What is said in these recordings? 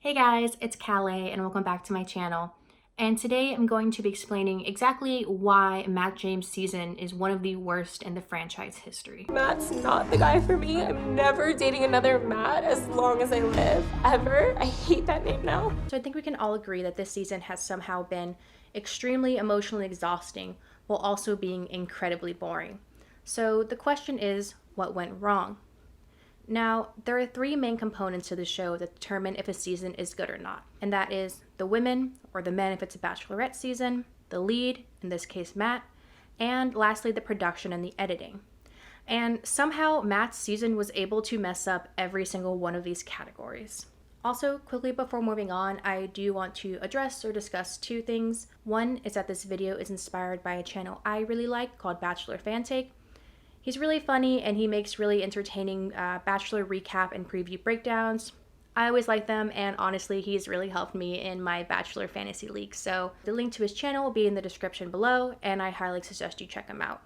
Hey guys, it's Calais and welcome back to my channel. And today I'm going to be explaining exactly why Matt James' season is one of the worst in the franchise history. Matt's not the guy for me. I'm never dating another Matt as long as I live, ever. I hate that name now. So I think we can all agree that this season has somehow been extremely emotionally exhausting while also being incredibly boring. So the question is, what went wrong? Now, there are three main components to the show that determine if a season is good or not, and that is the women, or the men if it's a bachelorette season, the lead, in this case Matt, and lastly the production and the editing. And somehow Matt's season was able to mess up every single one of these categories. Also, quickly before moving on, I do want to address or discuss two things. One is that this video is inspired by a channel I really like called Bachelor Fan Take. He's really funny and he makes really entertaining Bachelor recap and preview breakdowns. I always like them, and honestly, he's really helped me in my Bachelor Fantasy League. So the link to his channel will be in the description below, and I highly suggest you check him out.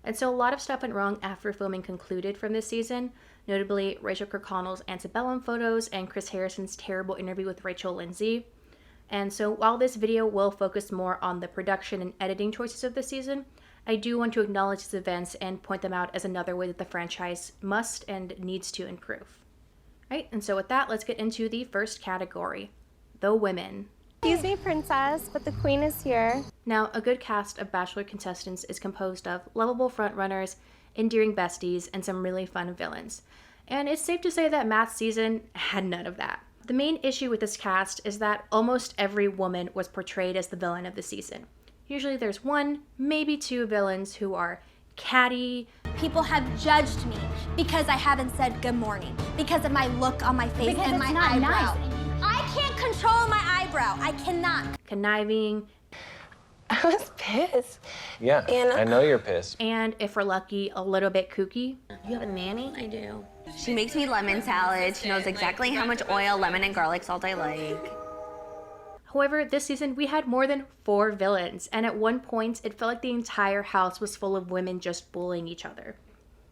And so a lot of stuff went wrong after filming concluded from this season, notably Rachel Kirkconnell's antebellum photos and Chris Harrison's terrible interview with Rachel Lindsay. And so while this video will focus more on the production and editing choices of the season, I do want to acknowledge these events and point them out as another way that the franchise must and needs to improve. Right, and so with that, let's get into the first category, the women. Excuse me, princess, but the queen is here. Now, a good cast of Bachelor contestants is composed of lovable frontrunners, endearing besties, and some really fun villains. And it's safe to say that Matt's season had none of that. The main issue with this cast is that almost every woman was portrayed as the villain of the season. Usually there's one, maybe two villains who are catty. People have judged me because I haven't said good morning, because of my look on my face and my eyebrow. Nice. I can't control my eyebrow. I cannot. Conniving. I was pissed. Yeah, I know you're pissed. And if we're lucky, a little bit kooky. You have a nanny? I do. She makes me lemon salad. She knows exactly how much oil, lemon, and garlic salt I like. However, this season we had more than 4 villains, and at one point it felt like the entire house was full of women just bullying each other.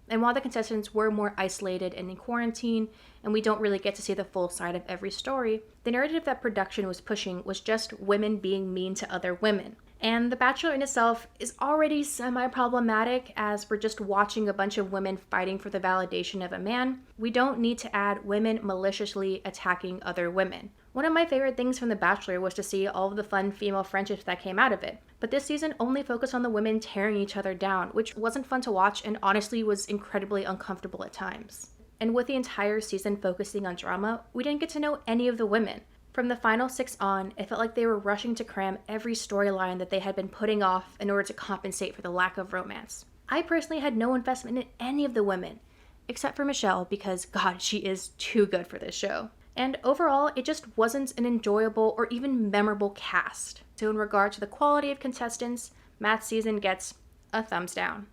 And while the contestants were more isolated and in quarantine, and we don't really get to see the full side of every story, the narrative that production was pushing was just women being mean to other women. And The Bachelor in itself is already semi-problematic, as we're just watching a bunch of women fighting for the validation of a man. We don't need to add women maliciously attacking other women. One of my favorite things from The Bachelor was to see all of the fun female friendships that came out of it. But this season only focused on the women tearing each other down, which wasn't fun to watch and honestly was incredibly uncomfortable at times. And with the entire season focusing on drama, we didn't get to know any of the women. From the final 6 on, it felt like they were rushing to cram every storyline that they had been putting off in order to compensate for the lack of romance. I personally had no investment in any of the women, except for Michelle, because God, she is too good for this show. And overall, it just wasn't an enjoyable or even memorable cast. So in regard to the quality of contestants, Matt's season gets a thumbs down.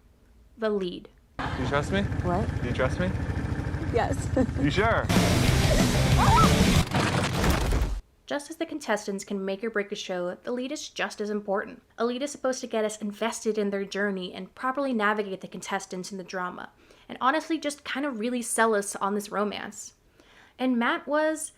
The lead. Do you trust me? What? Do you trust me? Yes. You sure? Just as the contestants can make or break a show, the lead is just as important. A lead is supposed to get us invested in their journey and properly navigate the contestants in the drama, and honestly just kind of really sell us on this romance. And Matt was,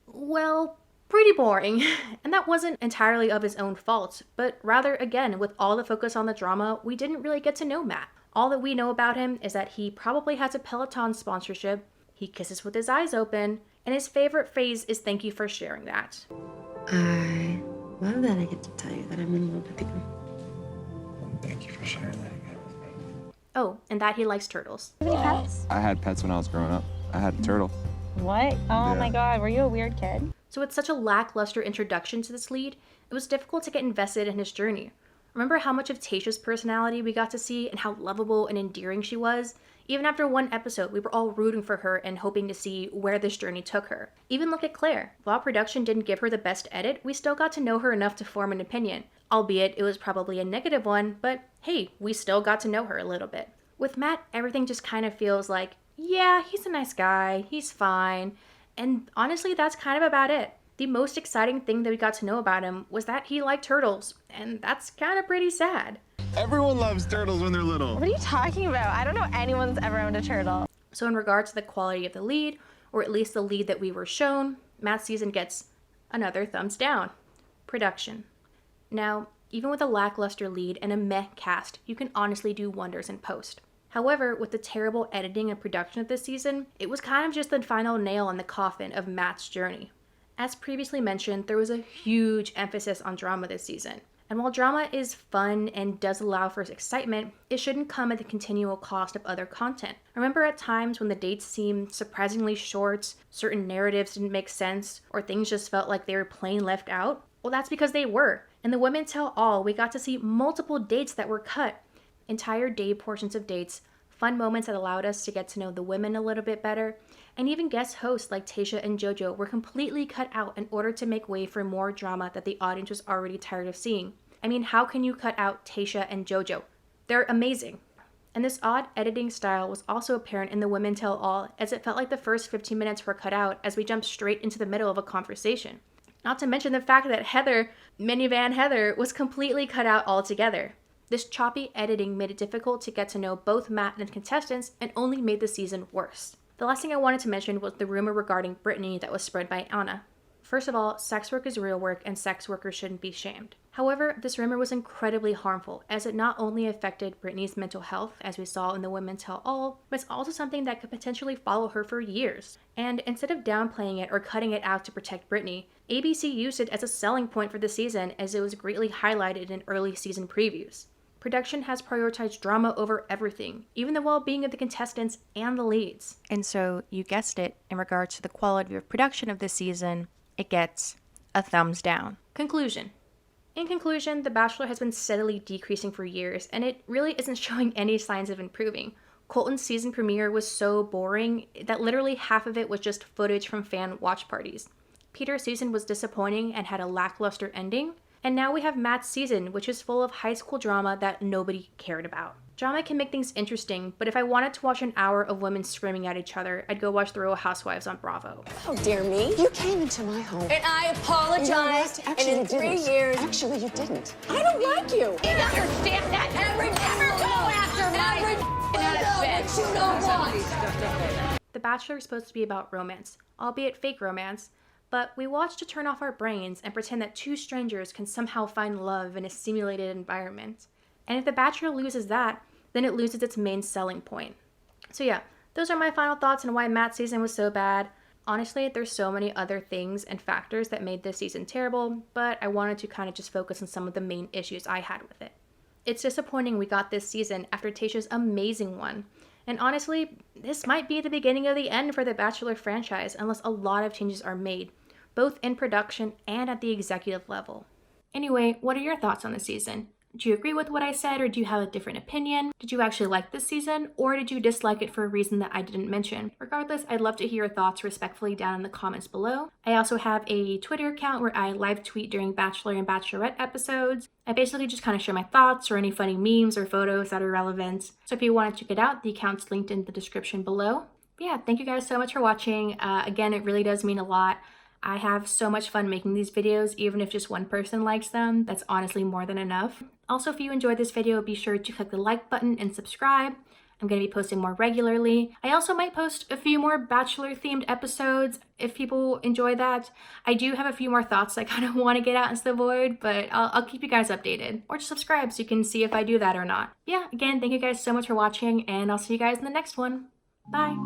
well, pretty boring. And that wasn't entirely of his own fault, but rather, again, with all the focus on the drama, we didn't really get to know Matt. All that we know about him is that he probably has a Peloton sponsorship, he kisses with his eyes open, and his favorite phrase is "thank you for sharing that." I love that I get to tell you that I'm in love with you. Thank you for sharing that again with me. Oh, and that he likes turtles. Any pets? I had pets when I was growing up. I had a turtle. What? Oh my God, were you a weird kid? So with such a lackluster introduction to this lead, it was difficult to get invested in his journey. Remember how much of Tayshia's personality we got to see and how lovable and endearing she was? Even after one episode, we were all rooting for her and hoping to see where this journey took her. Even look at Claire. While production didn't give her the best edit, we still got to know her enough to form an opinion. Albeit it was probably a negative one, but hey, we still got to know her a little bit. With Matt, everything just kind of feels like, yeah, he's a nice guy, he's fine, and honestly, that's kind of about it. The most exciting thing that we got to know about him was that he liked turtles, and that's kind of pretty sad. Everyone loves turtles when they're little. What are you talking about? I don't know anyone's ever owned a turtle. So in regard to the quality of the lead, or at least the lead that we were shown, Matt's season gets another thumbs down. Production. Now, even with a lackluster lead and a meh cast, you can honestly do wonders in post. However, with the terrible editing and production of this season, it was kind of just the final nail in the coffin of Matt's journey. As previously mentioned, there was a huge emphasis on drama this season. And while drama is fun and does allow for excitement, it shouldn't come at the continual cost of other content. Remember at times when the dates seemed surprisingly short, certain narratives didn't make sense, or things just felt like they were plain left out? Well, that's because they were. In the Women Tell All, we got to see multiple dates that were cut. Entire day portions of dates, fun moments that allowed us to get to know the women a little bit better, and even guest hosts like Tayshia and JoJo were completely cut out in order to make way for more drama that the audience was already tired of seeing. I mean, how can you cut out Tayshia and JoJo? They're amazing. And this odd editing style was also apparent in the Women Tell All, as it felt like the first 15 minutes were cut out as we jumped straight into the middle of a conversation. Not to mention the fact that Heather, Minivan Heather, was completely cut out altogether. This choppy editing made it difficult to get to know both Matt and contestants and only made the season worse. The last thing I wanted to mention was the rumor regarding Brittany that was spread by Anna. First of all, sex work is real work and sex workers shouldn't be shamed. However, this rumor was incredibly harmful as it not only affected Brittany's mental health, as we saw in the Women Tell All, but it's also something that could potentially follow her for years. And instead of downplaying it or cutting it out to protect Brittany, ABC used it as a selling point for the season as it was greatly highlighted in early season previews. Production has prioritized drama over everything, even the well-being of the contestants and the leads. And so, you guessed it, in regards to the quality of production of this season, it gets a thumbs down. Conclusion. In conclusion, The Bachelor has been steadily decreasing for years, and it really isn't showing any signs of improving. Colton's season premiere was so boring that literally half of it was just footage from fan watch parties. Peter's season was disappointing and had a lackluster ending. And now we have Matt's season, which is full of high school drama that nobody cared about. Drama can make things interesting, but if I wanted to watch an hour of women screaming at each other, I'd go watch The Real Housewives on Bravo. How dare me? You came into my home. And I apologize. Actually, and in you didn't. 3 years. Actually, you didn't. I don't like you. You understand that? Every never go after my husband. You don't want. The Bachelor is supposed to be about romance, albeit fake romance, but we watch to turn off our brains and pretend that two strangers can somehow find love in a simulated environment. And if The Bachelor loses that, then it loses its main selling point. So yeah, those are my final thoughts on why Matt's season was so bad. Honestly, there's so many other things and factors that made this season terrible, but I wanted to kind of just focus on some of the main issues I had with it. It's disappointing we got this season after Tayshia's amazing one. And honestly, this might be the beginning of the end for the Bachelor franchise unless a lot of changes are made, both in production and at the executive level. Anyway, what are your thoughts on the season? Do you agree with what I said, or do you have a different opinion? Did you actually like this season, or did you dislike it for a reason that I didn't mention? Regardless, I'd love to hear your thoughts respectfully down in the comments below. I also have a Twitter account where I live tweet during Bachelor and Bachelorette episodes. I basically just kind of share my thoughts or any funny memes or photos that are relevant. So if you want to check it out, the account's linked in the description below. But yeah, thank you guys so much for watching. Again, it really does mean a lot. I have so much fun making these videos, even if just one person likes them. That's honestly more than enough. Also, if you enjoyed this video, be sure to click the like button and subscribe. I'm going to be posting more regularly. I also might post a few more Bachelor-themed episodes if people enjoy that. I do have a few more thoughts I kind of want to get out into the void, but I'll keep you guys updated. Or just subscribe so you can see if I do that or not. Yeah, again, thank you guys so much for watching, and I'll see you guys in the next one. Bye!